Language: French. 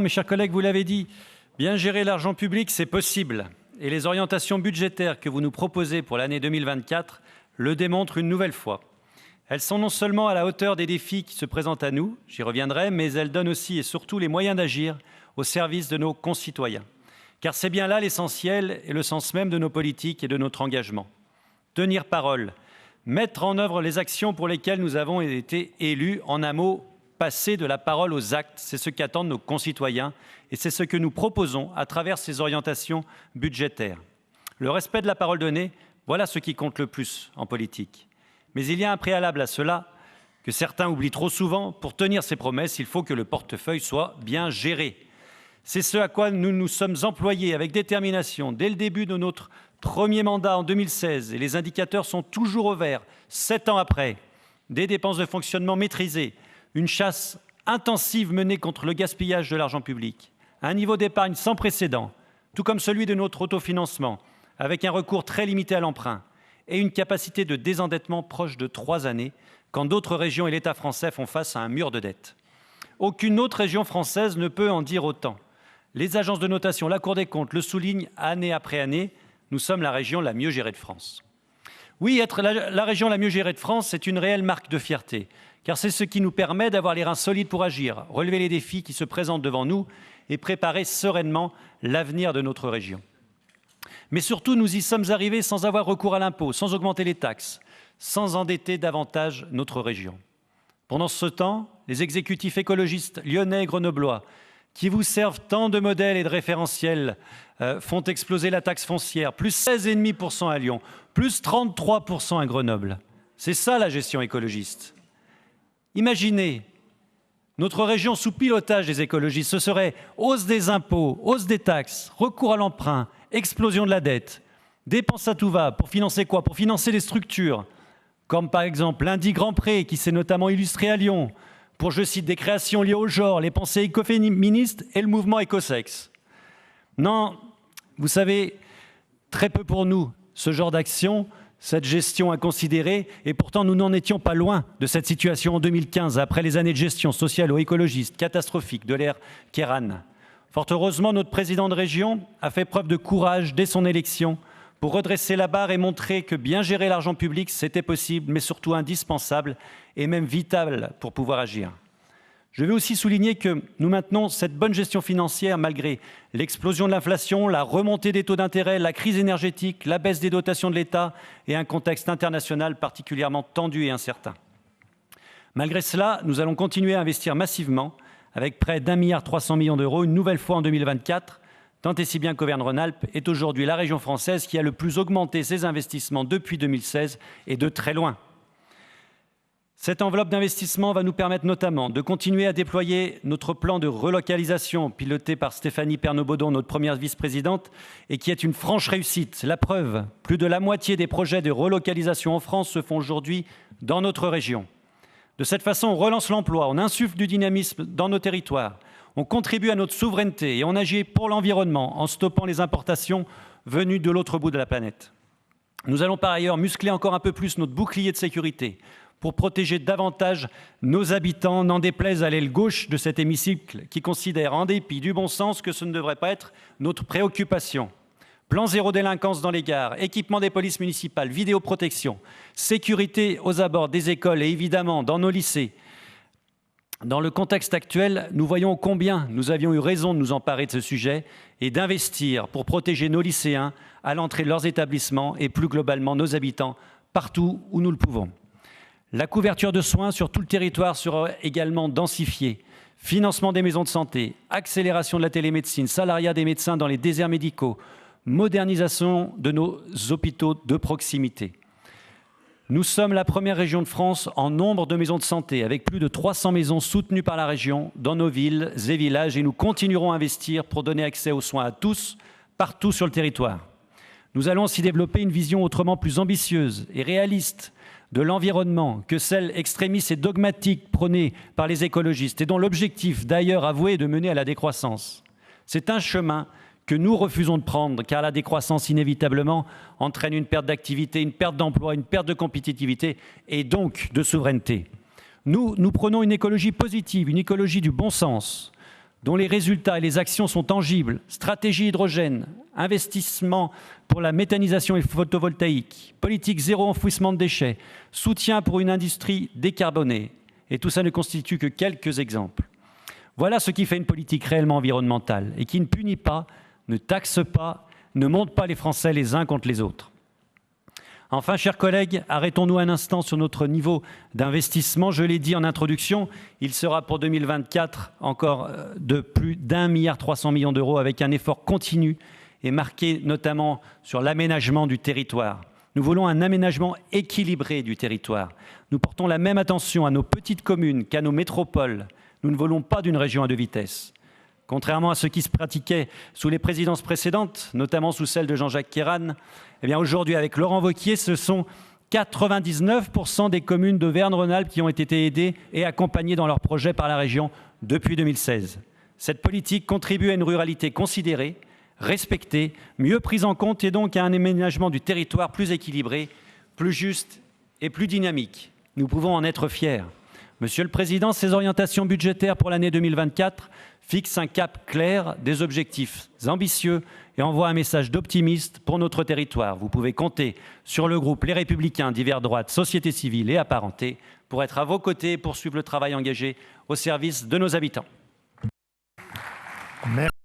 Mes chers collègues, vous l'avez dit, bien gérer l'argent public, c'est possible. Et les orientations budgétaires que vous nous proposez pour l'année 2024 le démontrent une nouvelle fois. Elles sont non seulement à la hauteur des défis qui se présentent à nous, j'y reviendrai, mais elles donnent aussi et surtout les moyens d'agir au service de nos concitoyens. Car c'est bien là l'essentiel et le sens même de nos politiques et de notre engagement. Tenir parole, mettre en œuvre les actions pour lesquelles nous avons été élus, en un mot, passer de la parole aux actes, c'est ce qu'attendent nos concitoyens et c'est ce que nous proposons à travers ces orientations budgétaires. Le respect de la parole donnée, voilà ce qui compte le plus en politique. Mais il y a un préalable à cela que certains oublient trop souvent. Pour tenir ces promesses, il faut que le portefeuille soit bien géré. C'est ce à quoi nous nous sommes employés avec détermination dès le début de notre premier mandat en 2016 et les indicateurs sont toujours au vert, 7 ans après. Des dépenses de fonctionnement maîtrisées, une chasse intensive menée contre le gaspillage de l'argent public, un niveau d'épargne sans précédent, tout comme celui de notre autofinancement, avec un recours très limité à l'emprunt et une capacité de désendettement proche de 3 années, quand d'autres régions et l'État français font face à un mur de dettes. Aucune autre région française ne peut en dire autant. Les agences de notation, la Cour des comptes le soulignent année après année, nous sommes la région la mieux gérée de France. Oui, être la région la mieux gérée de France, c'est une réelle marque de fierté, car c'est ce qui nous permet d'avoir les reins solides pour agir, relever les défis qui se présentent devant nous et préparer sereinement l'avenir de notre région. Mais surtout, nous y sommes arrivés sans avoir recours à l'impôt, sans augmenter les taxes, sans endetter davantage notre région. Pendant ce temps, les exécutifs écologistes lyonnais et grenoblois, qui vous servent tant de modèles et de référentiels, font exploser la taxe foncière, plus 16,5% à Lyon, plus 33% à Grenoble. C'est ça la gestion écologiste. Imaginez notre région sous pilotage des écologistes, ce serait hausse des impôts, hausse des taxes, recours à l'emprunt, explosion de la dette, dépenses à tout va, pour financer quoi? Pour financer des structures, comme par exemple l'Indy Grand Pré, qui s'est notamment illustré à Lyon, pour, je cite, des créations liées au genre, les pensées écoféministes et le mouvement écosexe. Non, vous savez, très peu pour nous, ce genre d'action, cette gestion inconsidérée, et pourtant nous n'en étions pas loin de cette situation en 2015, après les années de gestion socialo-écologiste catastrophique de l'ère Kéran. Fort heureusement, notre président de région a fait preuve de courage dès son élection pour redresser la barre et montrer que bien gérer l'argent public, c'était possible, mais surtout indispensable et même vital pour pouvoir agir. Je veux aussi souligner que nous maintenons cette bonne gestion financière malgré l'explosion de l'inflation, la remontée des taux d'intérêt, la crise énergétique, la baisse des dotations de l'État et un contexte international particulièrement tendu et incertain. Malgré cela, nous allons continuer à investir massivement avec près d'1,3 milliard d'euros, une nouvelle fois en 2024, tant et si bien qu'Auvergne-Rhône-Alpes est aujourd'hui la région française qui a le plus augmenté ses investissements depuis 2016 et de très loin. Cette enveloppe d'investissement va nous permettre notamment de continuer à déployer notre plan de relocalisation piloté par Stéphanie Pernot-Baudon, notre première vice-présidente, et qui est une franche réussite. La preuve, plus de la moitié des projets de relocalisation en France se font aujourd'hui dans notre région. De cette façon, on relance l'emploi, on insuffle du dynamisme dans nos territoires, on contribue à notre souveraineté et on agit pour l'environnement en stoppant les importations venues de l'autre bout de la planète. Nous allons par ailleurs muscler encore un peu plus notre bouclier de sécurité pour protéger davantage nos habitants, n'en déplaise à l'aile gauche de cet hémicycle qui considère, en dépit du bon sens, que ce ne devrait pas être notre préoccupation. Plan zéro délinquance dans les gares, équipement des polices municipales, vidéoprotection, sécurité aux abords des écoles et évidemment dans nos lycées. Dans le contexte actuel, nous voyons combien nous avions eu raison de nous emparer de ce sujet et d'investir pour protéger nos lycéens à l'entrée de leurs établissements et plus globalement nos habitants partout où nous le pouvons. La couverture de soins sur tout le territoire sera également densifiée. Financement des maisons de santé, accélération de la télémédecine, salariat des médecins dans les déserts médicaux, modernisation de nos hôpitaux de proximité. Nous sommes la première région de France en nombre de maisons de santé, avec plus de 300 maisons soutenues par la région dans nos villes et villages, et nous continuerons à investir pour donner accès aux soins à tous, partout sur le territoire. Nous allons aussi développer une vision autrement plus ambitieuse et réaliste de l'environnement que celle extrémiste et dogmatique prônée par les écologistes et dont l'objectif d'ailleurs avoué est de mener à la décroissance. C'est un chemin que nous refusons de prendre car la décroissance inévitablement entraîne une perte d'activité, une perte d'emploi, une perte de compétitivité et donc de souveraineté. Nous prenons une écologie positive, une écologie du bon sens, dont les résultats et les actions sont tangibles, stratégie hydrogène, investissement pour la méthanisation et le photovoltaïque, politique zéro enfouissement de déchets, soutien pour une industrie décarbonée. Et tout ça ne constitue que quelques exemples. Voilà ce qui fait une politique réellement environnementale et qui ne punit pas, ne taxe pas, ne monte pas les Français les uns contre les autres. Enfin, chers collègues, arrêtons-nous un instant sur notre niveau d'investissement. Je l'ai dit en introduction, il sera pour 2024 encore de plus d'1,3 milliard d'euros avec un effort continu et marqué notamment sur l'aménagement du territoire. Nous voulons un aménagement équilibré du territoire. Nous portons la même attention à nos petites communes qu'à nos métropoles. Nous ne voulons pas d'une région à deux vitesses. Contrairement à ce qui se pratiquait sous les présidences précédentes, notamment sous celle de Jean-Jacques Queyranne, eh bien aujourd'hui, avec Laurent Wauquiez, ce sont 99% des communes d'Auvergne-Rhône-Alpes qui ont été aidées et accompagnées dans leurs projets par la région depuis 2016. Cette politique contribue à une ruralité considérée, respectée, mieux prise en compte et donc à un aménagement du territoire plus équilibré, plus juste et plus dynamique. Nous pouvons en être fiers. Monsieur le Président, ces orientations budgétaires pour l'année 2024 fixent un cap clair, des objectifs ambitieux et envoient un message d'optimiste pour notre territoire. Vous pouvez compter sur le groupe Les Républicains, divers droites, société civile et apparentée pour être à vos côtés et poursuivre le travail engagé au service de nos habitants. Merci.